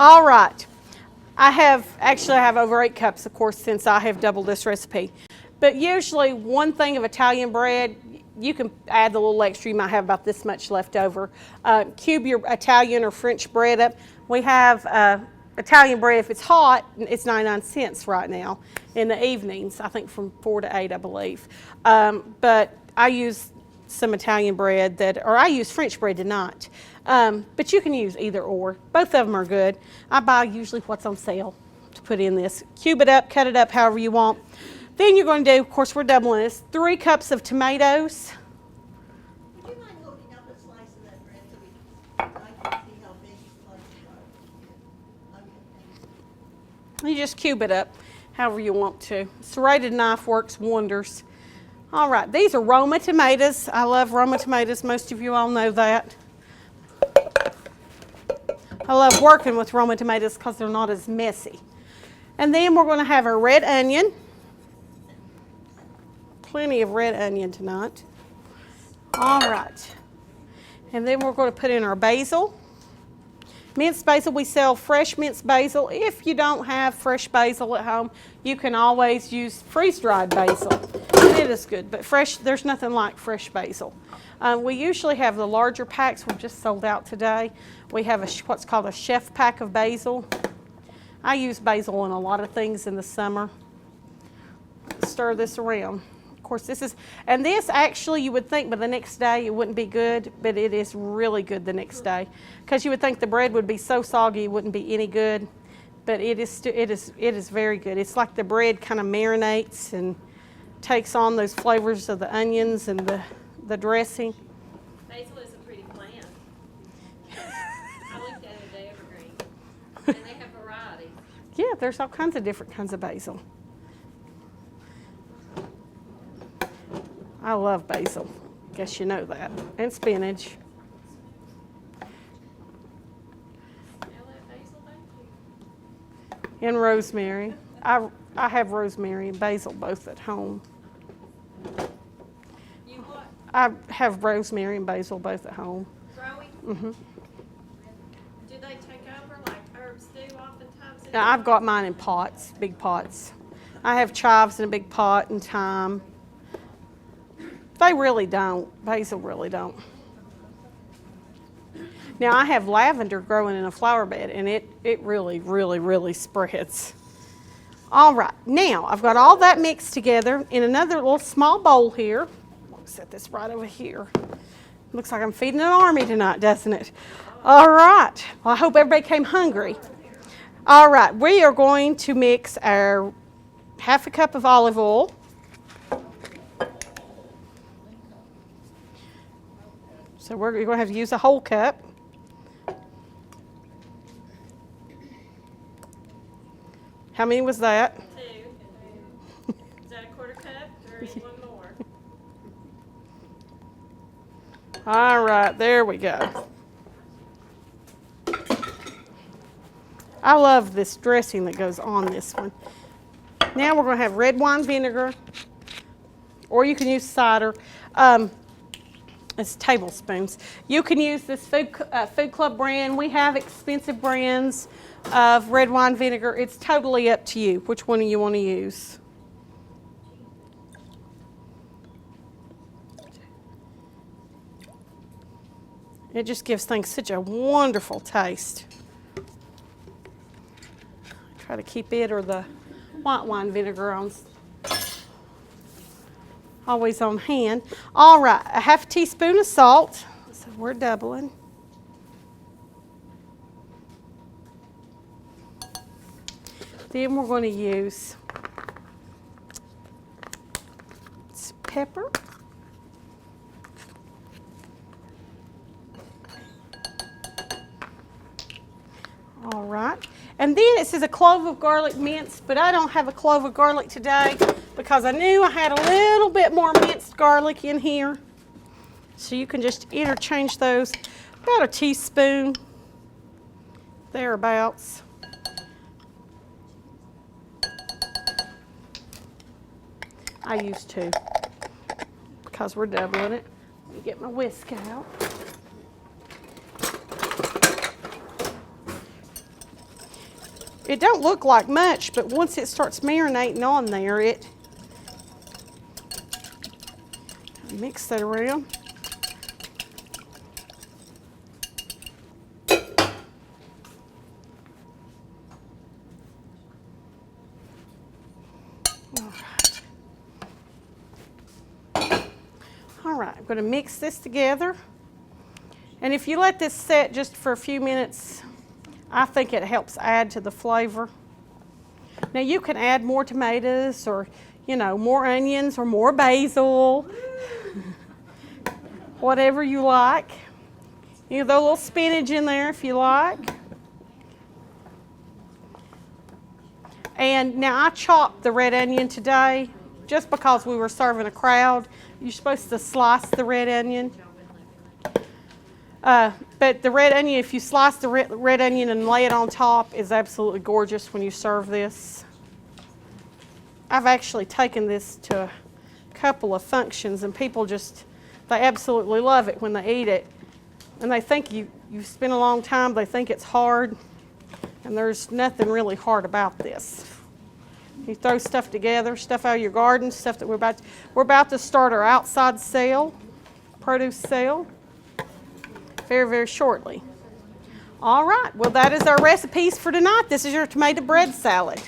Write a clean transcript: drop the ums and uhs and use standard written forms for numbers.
All right. I have over 8 cups, of course, since I have doubled this recipe. But usually 1 thing of Italian bread, you can add the little extra. You might have about this much left over. Cube your Italian or French bread up. We have Italian bread, if it's hot, it's 99 cents right now in the evenings, I think from 4 to 8, I believe. But I use some Italian bread or I use French bread tonight. But you can use either or. Both of them are good. I buy usually what's on sale to put in this. Cube it up, cut it up however you want. Then you're going to do, of course, we're doubling this, 3 cups of tomatoes. Would you mind holding up a slice of that bread so I can see how big slices are? Okay, thanks. You just cube it up however you want to. Serrated knife works wonders. All right, these are Roma tomatoes. I love Roma tomatoes. Most of you all know that. I love working with Roma tomatoes because they're not as messy. And then we're going to have our red onion. Plenty of red onion tonight. All right. And then we're going to put in our basil. Minced basil, we sell fresh minced basil. If you don't have fresh basil at home, you can always use freeze-dried basil. It is good, but fresh, there's nothing like fresh basil. We usually have the larger packs. We've just sold out today. We have what's called a chef pack of basil. I use basil in a lot of things in the summer. Stir this around. Of course, this actually you would think by the next day it wouldn't be good, but it is really good the next day. Because you would think the bread would be so soggy it wouldn't be any good, but it is very good. It's like the bread kind of marinates and takes on those flavors of the onions and the dressing. Basil is a pretty plant. I looked at it at Evergreen, and they have varieties. Yeah, there's all kinds of different kinds of basil. I love basil. Guess you know that. And spinach. And rosemary. I have rosemary and basil both at home. You what? I have rosemary and basil both at home. Growing? Mm-hmm. Do they take over like herbs do oftentimes? Now, I've got mine in pots, big pots. I have chives in a big pot and thyme. They really don't. Basil really don't. Now, I have lavender growing in a flower bed, and it really, really, really spreads. All right. Now, I've got all that mixed together in another little small bowl here. I'll set this right over here. Looks like I'm feeding an army tonight, doesn't it? All right. Well, I hope everybody came hungry. All right. We are going to mix our 1/2 cup of olive oil. So you're going to have to use a whole cup. How many was that? 2. Is that a 1/4 cup or is one more? All right, there we go. I love this dressing that goes on this one. Now we're going to have red wine vinegar, or you can use cider. It's tablespoons. You can use this Food Club brand. We have expensive brands of red wine vinegar. It's totally up to you which one you want to use. It just gives things such a wonderful taste. Try to keep it or the white wine vinegar on. Always on hand. All right, a 1/2 teaspoon of salt. So we're doubling. Then we're going to use some pepper. All right. And then it says a clove of garlic minced, but I don't have a clove of garlic today because I knew I had a little bit more minced garlic in here. So you can just interchange those. About a teaspoon, thereabouts. I use 2 because we're doubling it. Let me get my whisk out. It don't look like much, but once it starts marinating on there, it mix that around. All right, I'm going to mix this together. And if you let this set just for a few minutes, I think it helps add to the flavor. Now you can add more tomatoes or, you know, more onions or more basil, whatever you like. You can throw a little spinach in there if you like. And now I chopped the red onion today just because we were serving a crowd. You're supposed to slice the red onion. But the red onion, if you slice the red onion and lay it on top, is absolutely gorgeous when you serve this. I've actually taken this to a couple of functions, and people just, they absolutely love it when they eat it. And they think you've spent a long time, they think it's hard, and there's nothing really hard about this. You throw stuff together, stuff out of your garden, stuff that we're about to start our outside sale, produce sale, very, very shortly. All right, well, that is our recipes for tonight. This is your tomato bread salad.